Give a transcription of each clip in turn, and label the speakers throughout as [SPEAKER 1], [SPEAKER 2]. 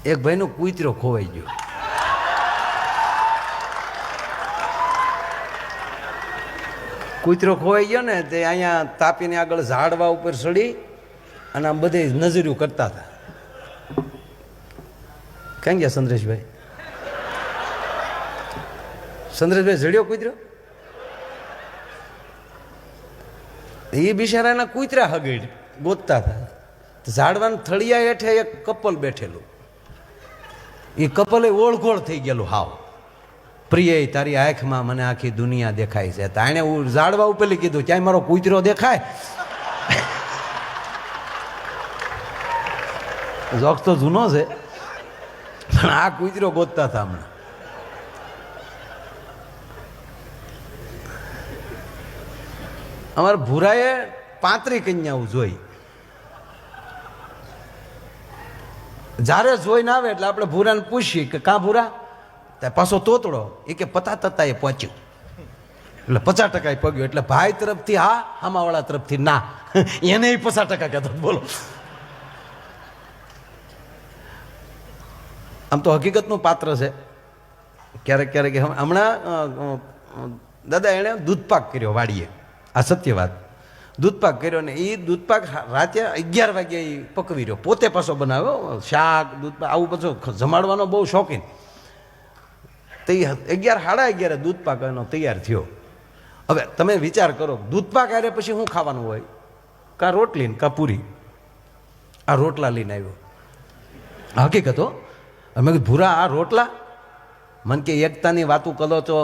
[SPEAKER 1] એક ભાઈનો કૂતરો ખોવાઈ ગયો. કૂતરો ખોવાઈ ગયો ને તે અહીંયા તાપીને આગળ ઝાડવા ઉપર ચડી અને આમ બધે નજર્યું કરતા હતા. ક્યાં ગયા ચંદ્રેશભાઈ? ચંદ્રેશભાઈ જડ્યો કૂતરો? એ બિચારાના કૂતરા હગડ ગોતતા હતા. ઝાડવાના થળિયા હેઠે એક કપલ બેઠેલું. એ કપલે ઓળઘોળ થઈ ગયેલું. હાવ પ્રિય તારી આંખમાં મને આખી દુનિયા દેખાય છે. તાણે ઝાડવા ઉપર કીધું ક્યાંય મારો કૂતરો દેખાય? જોક તો જૂનો છે પણ આ કૂતરો ગોતતા હતા હમણાં. અમારા ભૂરાએ 35 કન્યાઓ જોઈ. જ્યારે જોઈને આવે એટલે આપણે ભૂરાને પૂછીએ કે કાં ભૂરા? પાછો તોતડો. એ કે પતા તતા એ પહોંચ્યું એટલે 50% પગ્યો. એટલે ભાઈ તરફથી હા, હામાવાળા તરફથી ના. એને 50% કહેતો. બોલો, આમ તો હકીકતનું પાત્ર છે. ક્યારેક ક્યારેક હમણાં દાદા એણે દૂધપાક કર્યો વાડીએ. આ સત્ય વાત. દૂધપાક કર્યો ને એ દૂધપાક રાતે 11 વાગે પકવી રહ્યો. પોતે પાછો બનાવ્યો. શાક દૂધપાક આવું બધું જમાડવાનો બહુ શોખીન. તો 11 સાડા 11 દૂધપાક એનો તૈયાર થયો. હવે તમે વિચાર કરો, દૂધપાક આવ્યા પછી શું ખાવાનું હોય? કાં રોટલી ને કાં પૂરી. આ રોટલા લઈને આવ્યો. હકીકત હો. અમે ભૂરા આ રોટલા? મન કે એકતાની વાતું કરો છો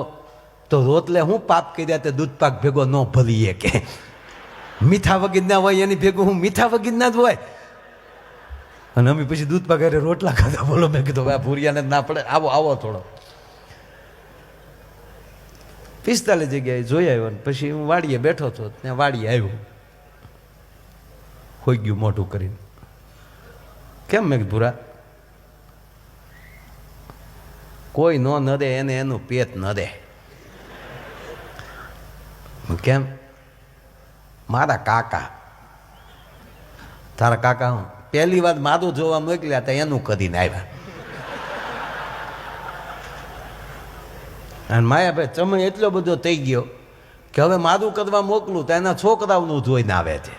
[SPEAKER 1] તો રોટલે હું પાપ કર્યા તે દૂધપાક ભેગો ન ભલીએ કે મીઠા વગીરના હોય એની ભેગું હું મીઠા વગીરના જ હોય. અને અમે પછી દૂધપાક અરે રોટલા ખાધા. બોલો, મેં કીધું આ ભૂરિયાને ના પડે. આવો આવો થોડો. 45 જગ્યાએ જોઈ આવ્યો ને પછી હું વાડીએ બેઠો હતો. ત્યાં વાડીએ આવ્યો, હોઈ ગયું મોઢું કરીને. કેમ? મેં ભૂરા કોઈ ન નડે એને એનું પેટ નડે. કેમ? મારા કાકા. તારા કાકા હું પહેલી વાર માદું જોવા મોકલ્યા હતા એનું કરીને આવ્યા. અને માયાભાઈ ચમણ એટલો બધો થઈ ગયો કે હવે માદું કરવા મોકલું તો એના છોકરાઓનું જોઈને આવે છે.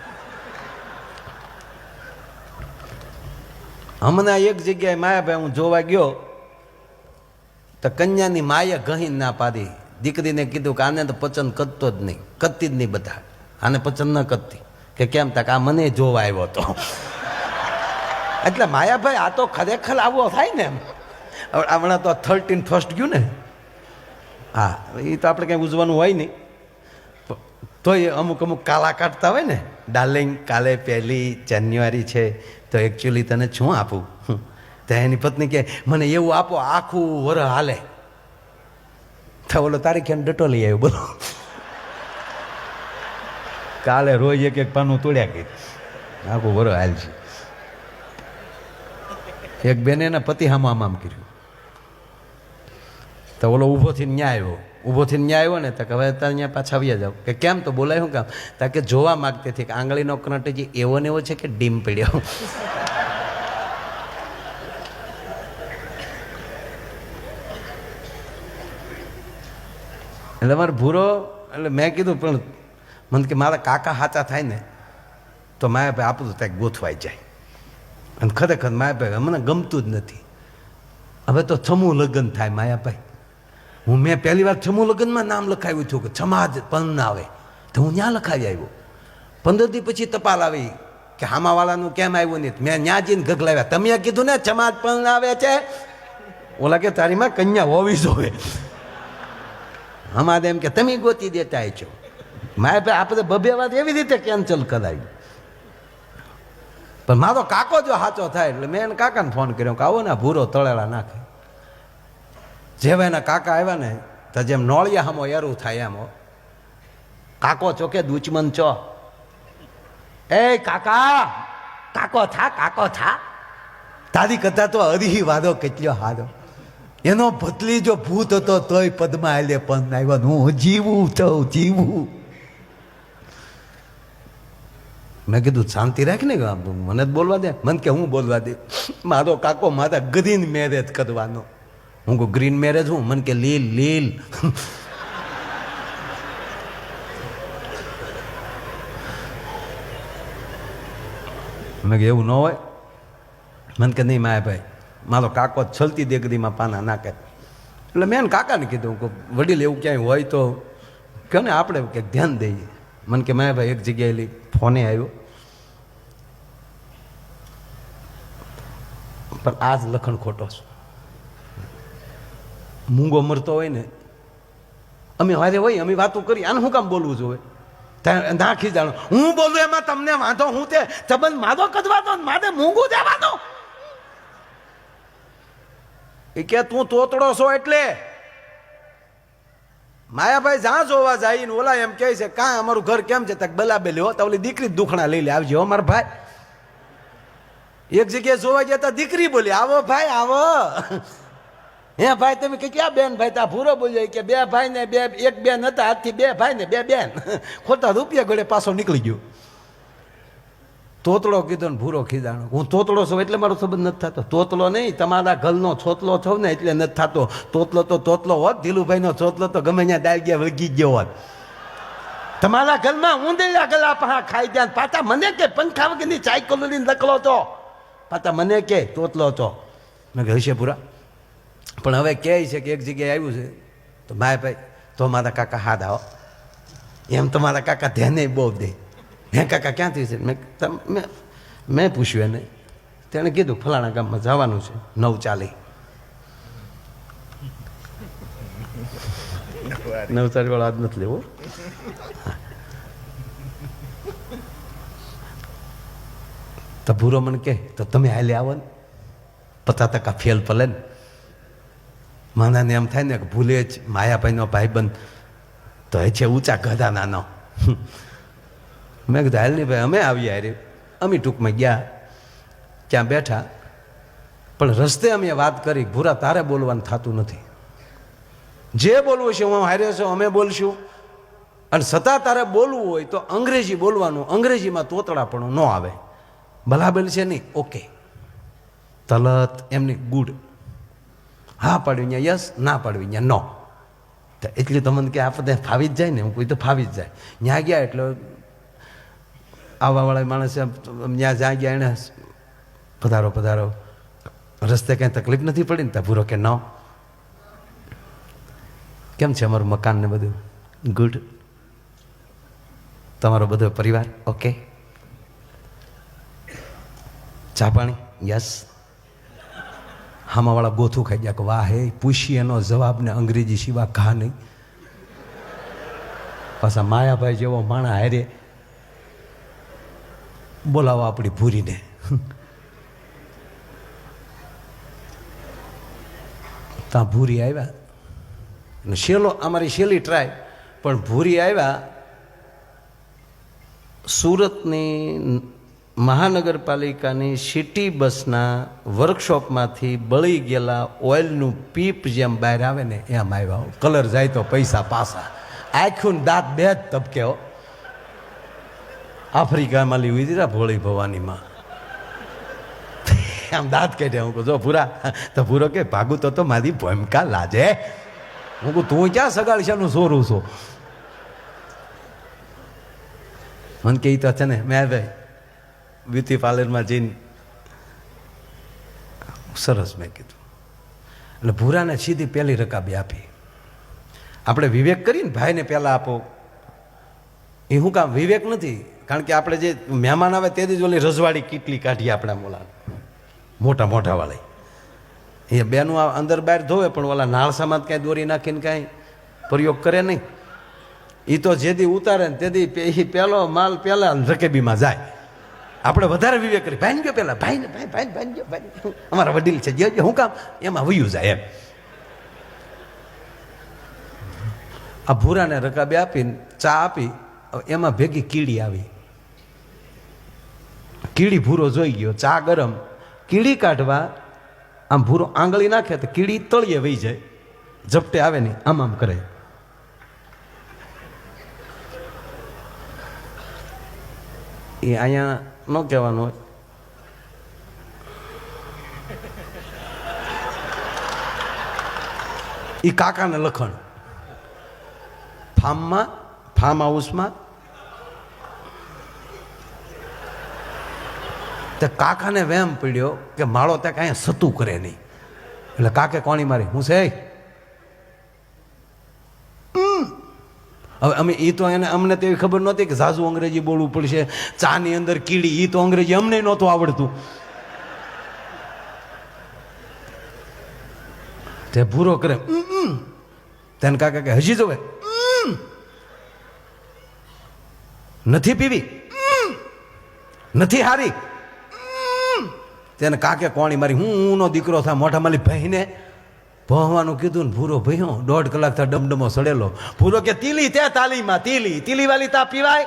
[SPEAKER 1] હમણાં એક જગ્યાએ માયાભાઈ હું જોવા ગયો તો કન્યાની માએ ગહીન ના પાડી. દીકરીને કીધું કે આને તો પચન કરતો જ નહીં, કરતી જ નહીં. બધા આને પચન ન કરતી. કે કેમ? તક આ મને જોવા આવ્યો હતો. એટલે માયાભાઈ આ તો ખરેખર આવો થાય ને. એમ હમણાં તો 31st ગયું ને. હા, એ તો આપણે કંઈ ઉજવાનું હોય નહીં. તોય અમુક અમુક કાલા કાઢતા હોય ને. ડાર્લિંગ કાલે 1 જાન્યુઆરી છે તો એકચ્યુઅલી તને શું આપું? તો એની પત્ની કહે મને એવું આપો આખું વર હાલે. તો બોલો તારીખે ડટો લઈ આવ્યો. બોલો, કાલે રોજ એક એક પાનું તોડ્યા ગઈ. આખું વર હાલ છે. એક બેને એના પતિ આમ કર્યું તો ઓલો ઊભો થઈને ન્યાય આવ્યો. ઊભો થઈને ન્યાય આવ્યો ને તો હવે તારે ત્યાં પાછા આવ્યા જાવ. કે કેમ? તો બોલાય શું કામ? તા કે જોવા માગતી હતી કે આંગળીનો કરંટ જે એવો ને એવો છે કે ડીમ પડ્યો. એટલે મારે ભૂરો. એટલે મેં કીધું પણ મને કે મારા કાકા સાચા થાય ને તો માયાભાઈ આપણું ત્યાં ગોથવાઈ જાય. અને ખરેખર માયાભાઈ મને ગમતું જ નથી. હવે તો છમું લગ્ન થાય માયાભાઈ. મેં પહેલી વાર છમું લગ્નમાં નામ લખાવ્યું હતું કે છમાજ પણ આવે તો હું ત્યાં લખાવી આવ્યો. 15 દી પછી ટપાલ આવી કે હામાવાળાનું કેમ આવ્યું નહીં. મેં ત્યાં જઈને ગગલાવ્યા. તમે કીધું ને છમાજ પણ આવે છે. ઓલા કે તારીમાં કન્યા હોવી જોવે. અમારે એમ કે તમે ગોતી દેતા છો. માયાભાઈ આપણે બબે વાત એવી રીતે કેન્સલ કરાવી. પણ મારો કાકો જો સાચો થાય એટલે મેં એને કાકાને ફોન કર્યો કે આવો ને ભૂરો તળેલા નાખે. જેવા એના કાકા આવ્યા ને તો જેમ નોળિયા હામો એરું થાય એમ. કાકો ચોકે દુચમન ચો. એ કાકા, કાકો થા, કાકો થા. તારી કરતા તો હરી વાદો કેટલો હારો. એનો ભતલી જો ભૂત હતો તોય પદમાં આલે પણ આવ્યા. હું જીવું તો જીવું. મેં કીધું શાંતિ રાખ ને, મને જ બોલવા દે. મને કે હું બોલવા દે? મારો કાકો મારા ગ્રીન મેરેજ કરવાનો. હું કહું ગ્રીન મેરેજ હું? મને કે લીલ લીલ. મેં કે એવું ન હોય. મને કે નહીં માયા ભાઈ, મારો કાકો છલતી દેગરીમાં પાના નાખે. એટલે મેં કાકાને કીધું કે વડીલ એવું ક્યાંય હોય તો કહો ને, આપણે કંઈક ધ્યાન દઈએ. મને કે માયા ભાઈ એક જગ્યાએ ફોને આવ્યો, પણ આ જ લખણ ખોટો છે. મૂંગો મરતો હોય ને, અમે હારે હોય, અમે વાતો કરી, આને શું કામ બોલવું જોઈએ? નાખી જાણો હું બોલું એમાં તમને વાંધો? હું તે સંબંધ માધો કદવાતો મારે મૂંગું દેવાનો? એ કે તું તોતડો છો એટલે. માયાભાઈ જ્યાં જોવા જાય ને ઓલા એમ કહે છે કાં અમારું ઘર કેમ છે? તક બલાબેલી હો, તો ઓલી દીકરી દુખણા લઈ લે આવજો અમારા ભાઈ. એક જગ્યાએ જોવા ગયા તા દીકરી બોલી આવો ભાઈ આવો. હે ભાઈ તમે કે ક્યાં બેન? ભાઈ તા ભૂરો બોલ્યો કે બે ભાઈ ને બે, એક બેન હતા આજથી બે ભાઈ ને બે બેન. ખોટા રૂપિયા ગળે પાછો નીકળી ગયો. તોતડો કીધો ને ભૂરો ખીજાણો. હું તોતડો છું એટલે મારો સંબંધ નથી થતો. તોતલો નહીં, તમારા ઘરનો છોતલો છો ને એટલે નથી થતો. તોતલો તો તોતલો હોત, ધીલુભાઈનો છોતલો તો ગમે ત્યાં દાળિયા વળગી ગયો હોત. તમારા ઘરમાં ઊંધેડા ગલા પહા ખાઈ ગયા. પાછા મને કે પંખા વગરની ચાય કોલોની લકલો તો, પાછા મને કે તોતલો તો. મેં કહ્યું હશે પૂરા, પણ હવે કહે છે કે એક જગ્યાએ આવ્યું છે તો ભાઈ તો મારા કાકા હાથ આવો એમ. તમારા કાકા ધ્યાને બહુ દે. હે કાકા ક્યાંથી છે? મેં પૂછ્યું એને. તેણે કીધું ફલાણા ગામમાં જવાનું છે 9:40. 9:40 વાળો આજ નથી લેવો. તો ભૂરો મને કહે તો તમે હાલે આવો ને, 50% ફેલ ભલે ને. માનાને એમ થાય ને કે ભૂલે જ માયાભાઈનો ભાઈબંધ તો એ છે ઊંચા ગધા નાનો. મેં કીધું હાલ નહીં ભાઈ, અમે આવીએ હારે. અમે ટૂંકમાં ગયા, ત્યાં બેઠા, પણ રસ્તે અમે વાત કરી ભૂરા તારે બોલવાનું થતું નથી. જે બોલવું છે હું હારે છું, અમે બોલશું. અને છતાં તારે બોલવું હોય તો અંગ્રેજી બોલવાનું. અંગ્રેજીમાં તોતડાપણું ન આવે. બલાબેલ છે નહીં, ઓકે તલત એમની ગુડ. હા પાડવી ત્યાં યસ, ના પાડવી ત્યાં નો. તો એટલી તો મને કે આપણે ફાવી જ જાય ને. હું કોઈ તો ફાવી જ જાય. ત્યાં ગયા એટલે આવવાવાળા માણસે ત્યાં જ્યાં ગયા એને પધારો પધારો. રસ્તે કંઈ તકલીફ નથી પડી ને? ત્યાં ભૂરો કે ન. કેમ છે અમારું મકાન ને બધું? ગુડ. તમારો બધો પરિવાર ઓકે? ચા પાણી? યસ. હામાવાળા ગોથું ખાઈ ગયા કે વાહ હે, પૂછી એનો જવાબ ને અંગ્રેજી સિવાય ઘા નહીં. પાછા માયાભાઈ જેવો માણા હારે બોલાવો આપણી ભૂરીને. ત્યાં ભૂરી આવ્યા અને શેલો અમારી શેલી ટ્રાય, પણ ભૂરી આવ્યા સુરતની મહાનગરપાલિકાની સિટી બસના વર્કશોપમાંથી બળી ગયેલા ઓઇલનું પીપ જેમ બહાર આવે ને એમ આવ્યા. કલર જાય તો પૈસા પાસા. આખું દાંત બે જ તબકે હો. આફ્રિકામાં લીધી દીધા ભોળી ભવાનીમાં આમ દાંત કાઢ્યા. હું કહું જો ભૂરા, તો ભૂરો કે ભાગું તો મારી ભૂમિકા લાજે. હું કહું તું ક્યાં સગાડશાનું સોરું છો? મને કે તો છે ને મેં ભાઈ બ્યુટી પાર્લરમાં જઈને સરસ મેં કીધું. એટલે ભૂરાને સીધી પહેલી રકાબી આપી. આપણે વિવેક કરીને ભાઈને પહેલાં આપો એ શું કામ? વિવેક નથી. કારણ કે આપણે જે મહેમાન આવે તેથી જ ઓલી રજવાડી કેટલી કાઢીએ આપણા મોલા મોટા મોટા વાળી. એ બેનું અંદર બહાર ધોવે પણ ઓલા નાળસામાં કાંઈ દોરી નાખીને કાંઈ પ્રયોગ કરે નહીં. એ તો જેથી ઉતારે ને તેથી એ પહેલો માલ પહેલાં રકેબીમાં જાય. આપણે વધારે વિવેક કરી ભાઈ ગયો પહેલાં ભાઈને ભાઈ ગયો ભાઈ અમારા વડીલ છે જે શું કામ એમાં વયું જાય એમ. આ ભૂરાને રકાબી આપીને ચા આપી, એમાં ભેગી કીડી આવી. કીડી ભૂરો જોઈ ગયો, ચા ગરમ, કીડી કાઢવા આમ ભૂરો આંગળી નાખે તો કીડી તળિયે વહી જાય. ઝપટે આવે ને આમ આમ કરે. એ અહીંયા ન કહેવાનું હોય. એ કાકાને લખણ ફાર્મ હાઉસમાં તે કાકાને વેમ પડ્યો કે માળો ત્યાં કાંઈ સતું કરે નહીં. એટલે કાકે કોણી મારી હું છે. હવે અમે એ તો એને અમને તેવી ખબર નહોતી કે ઝાઝુ અંગ્રેજી બોલવું પડશે, ચાની અંદર કીડી, એ તો અંગ્રેજી અમને નહોતું આવડતું. તે ભૂરો કરે તેને કાકા કે હજી જોવે નથી પીવી, નથી હારી. તેને કાકે કોણી મારી હું નો દીકરો થા મોટા માલી ભાઈને ભણવાનું કીધું ને ભૂરો ભયો 1.5 કલાક થા ડમડમો સડેલો. ભૂરો કે તીલી તે તાલીમાં તીલી વાલી તા પીવાય,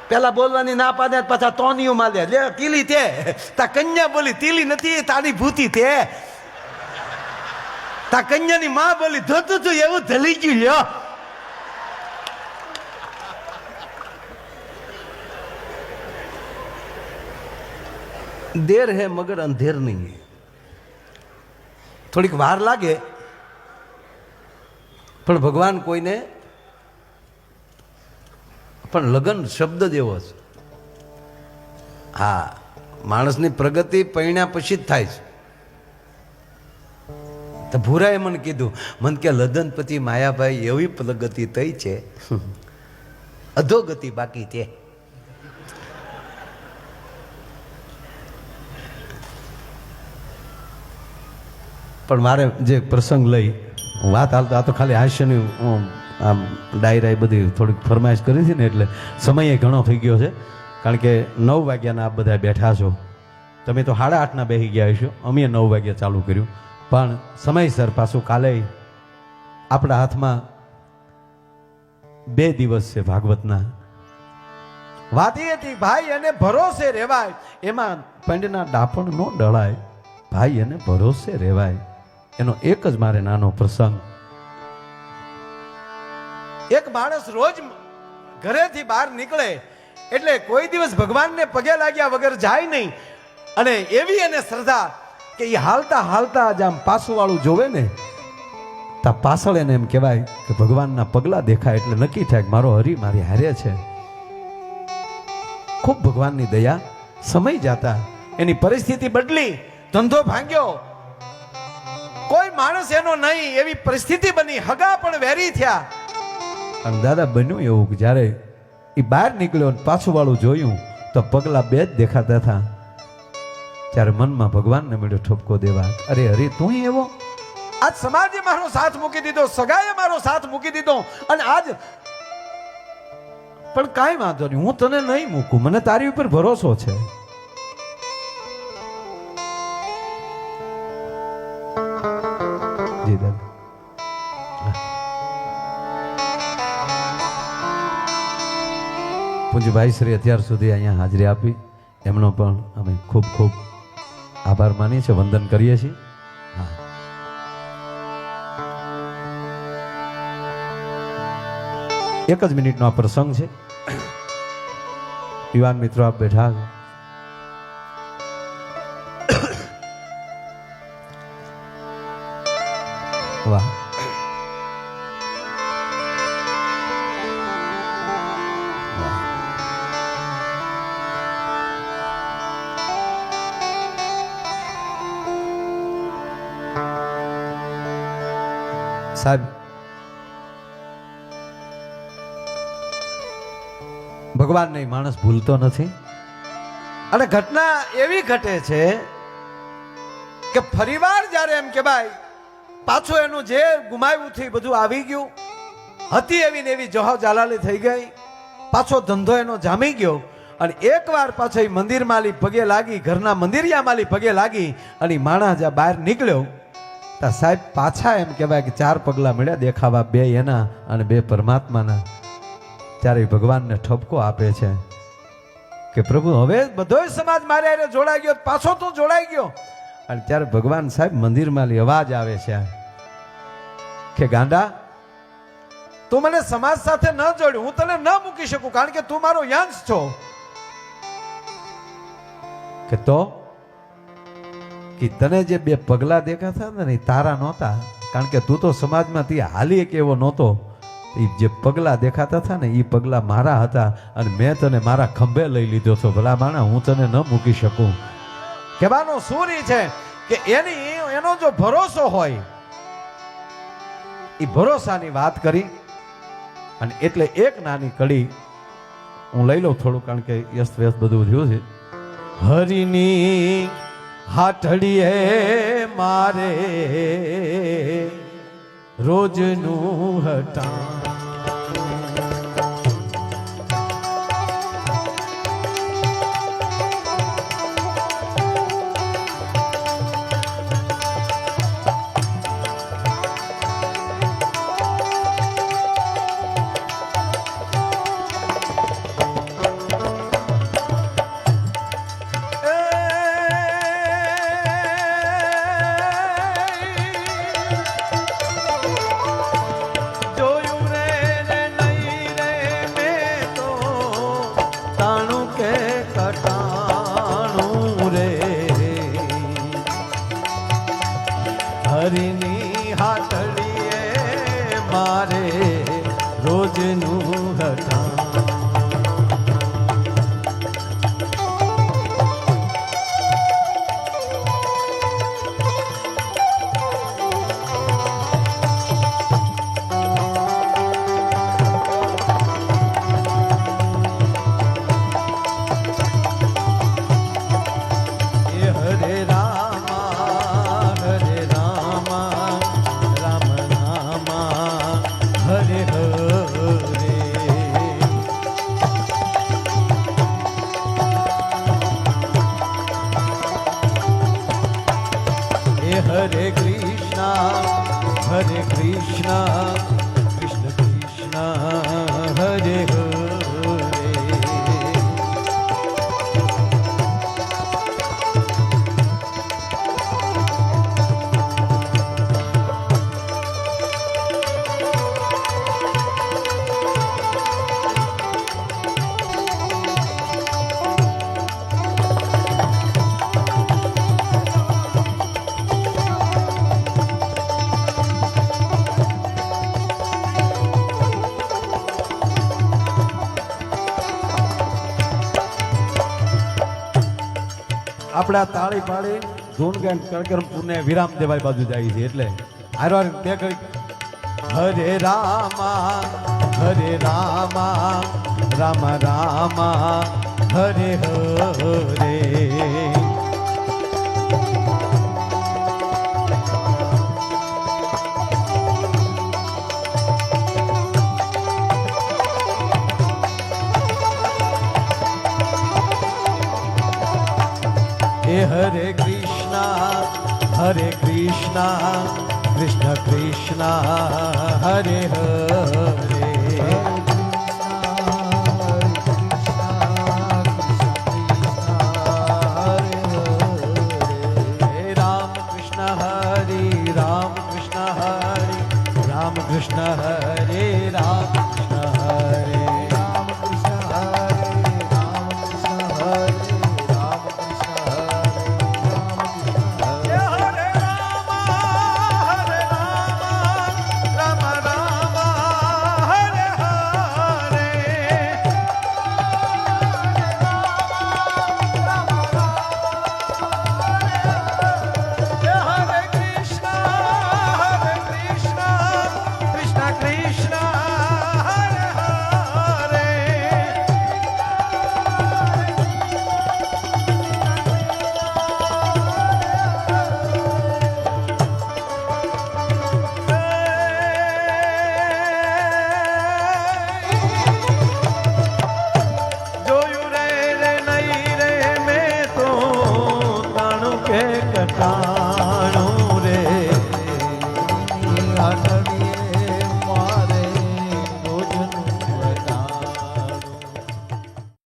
[SPEAKER 1] પેલા બોલવાની ના પાડે પાછા તોનિયું માં દે લે તીલી તે તા કન્યા બોલી તીલી નથી તારી ભૂતી તે તા કન્યાની માં બોલી ધોતું તું એવું ધલી ગયું લ્યો. દેર હે મગર અંધેર નહીં. થોડીક વાર લાગે પણ ભગવાન કોઈને પણ લગન શબ્દ જ એવો છે. હા, માણસની પ્રગતિ પૈણ્યા પછી જ થાય છે. તો ભૂરાએ મને કીધું, મને કે લદનપતિ માયાભાઈ એવી પ્રગતિ થઈ છે, અધોગતિ બાકી છે. પણ મારે જે પ્રસંગ લઈ વાત હાલતો આ તો ખાલી હાસ્યની આમ ડાયરા બધી થોડીક ફરમાઈશ કરી હતી ને એટલે સમય ઘણો થઈ ગયો છે. કારણ કે 9 વાગ્યાના આપ બધા બેઠા છો, તમે તો 8:30ના બેસી ગયા હશો, અમે 9 વાગ્યા ચાલુ કર્યું. પણ સમયસર પાછું કાલે આપણા હાથમાં 2 દિવસ છે ભાગવતના. વાત એ હતી ભાઈ એને ભરોસે રહેવાય, એમાં પંડના ડાપણ નો ડળાય. ભાઈ એને ભરોસે રહેવાય, એનો એક જ મારે નાનો પ્રસંગ. એક માણસ રોજ ઘરેથી બહાર નીકળે એટલે કોઈ દિવસ ભગવાનને પગે લાગ્યા વગર જાય નહીં. અને એવી એને શ્રદ્ધા કે એ હાલતા હાલતા જ આમ પાછું વાળું જોવે ને તા પાછળ એને એમ કહેવાય કે ભગવાનના પગલા દેખાય એટલે નક્કી થાય કે મારો હરી મારી હારે છે. ખૂબ ભગવાનની દયા. સમય જાતા એની પરિસ્થિતિ બદલી, ધંધો ભાંગ્યો, કોઈ માણસ એનો નહીં એવી પરિસ્થિતિ બની, હગા પણ વેરી થયા. અને દાદા બન્યું એવું કે જ્યારે એ બહાર નીકળ્યો પાછું વાળું જોયું તો પગલા 2 જ દેખાતા હતા. ત્યારે મનમાં ભગવાનને મળ્યો ઠપકો દેવા, અરે હરી તું એવો, આજ સમાજે મારો સાથ મૂકી દીધો, સગાએ મારો સાથ મૂકી દીધો, અને આજ પણ કાંઈ વાંધો નહીં, હું તને નહીં મૂકું, મને તારી ઉપર ભરોસો છે. જી દાદા. પૂજ્યભાઈ શ્રી અત્યાર સુધી અહીંયા હાજરી આપી એમનો પણ અમે ખૂબ ખૂબ આભાર માનીએ છીએ, વંદન કરીએ છીએ. હા, એક જ મિનિટનો આ પ્રસંગ છે. યુવાન મિત્રો આપ બેઠા છો, વાહ, સાહેબ ભગવાન નહીં, માણસ ભૂલતો નથી. અને ઘટના એવી ઘટે છે કે ફરીવાર જ્યારે એમ કે ભાઈ પાછું એનું જે ગુમાવ્યું છે બધું આવી ગયું, હતી એવી ને એવી જહો જાલાલી થઈ ગઈ, પાછો ધંધો એનો જામી ગયો. અને એકવાર પાછો એ મંદિર માલી પગે લાગી, ઘરના મંદિરિયા માલી પગે લાગી, અને માણસ જ્યાં બહાર નીકળ્યો તા સાહેબ પાછા એમ કહેવાય કે 4 પગલા મળ્યા દેખાવા, 2 એના અને 2 પરમાત્માના. ત્યારે ભગવાનને ઠપકો આપે છે કે પ્રભુ હવે બધોય સમાજ મારે હારે જોડાઈ ગયો, પાછો તો જોડાઈ ગયો. અને ત્યારે ભગવાન સાહેબ મંદિરમાં અવાજ આવે છે કે ગાંડા તું મને સમાજ સાથે ન જોડ્યું, હું તને ન મૂકી શકું, કારણ કે તું મારો યંશ છો. કે તો કે તને જે બે પગલા દેખાતા ને એ તારા નહોતા, કારણ કે તું તો સમાજમાં તી હાલી એક એવો નહોતો. એ જે પગલા દેખાતા હતા ને એ પગલા મારા હતા, અને મેં તને મારા ખંભે લઈ લીધો છો. ભલા માણા, હું તને ન મૂકી શકું. કહેવાનો સૂરી છે કે એનો જો ભરોસો હોય, એ ભરોસાની વાત કરી. અને એટલે એક નાની કડી હું લઈ લઉં થોડું, કારણ કે વ્યસ્ત વ્યસ્ત બધું થયું છે. હરિની હાથડીએ મારે રોજનું હટા, હરિની હાથડીએ મારે રોજનું હટા. Hare Krishna, Hare Krishna, Krishna Krishna, Hare Hare. આપણા તાળી પાડી ધૂન ગાન કરકરમપુરને વિરામ દેવાય બાજુ જાય છે. એટલે હારવાર બે કરી હરે રામા રામ રામા હરે હરે. Hare Krishna, Hare Krishna, Krishna Krishna, Hare Hare. Ram Krishna Hare, Ram Krishna Hare, Ram Krishna Hare, Ram Krishna Hare. કટાણ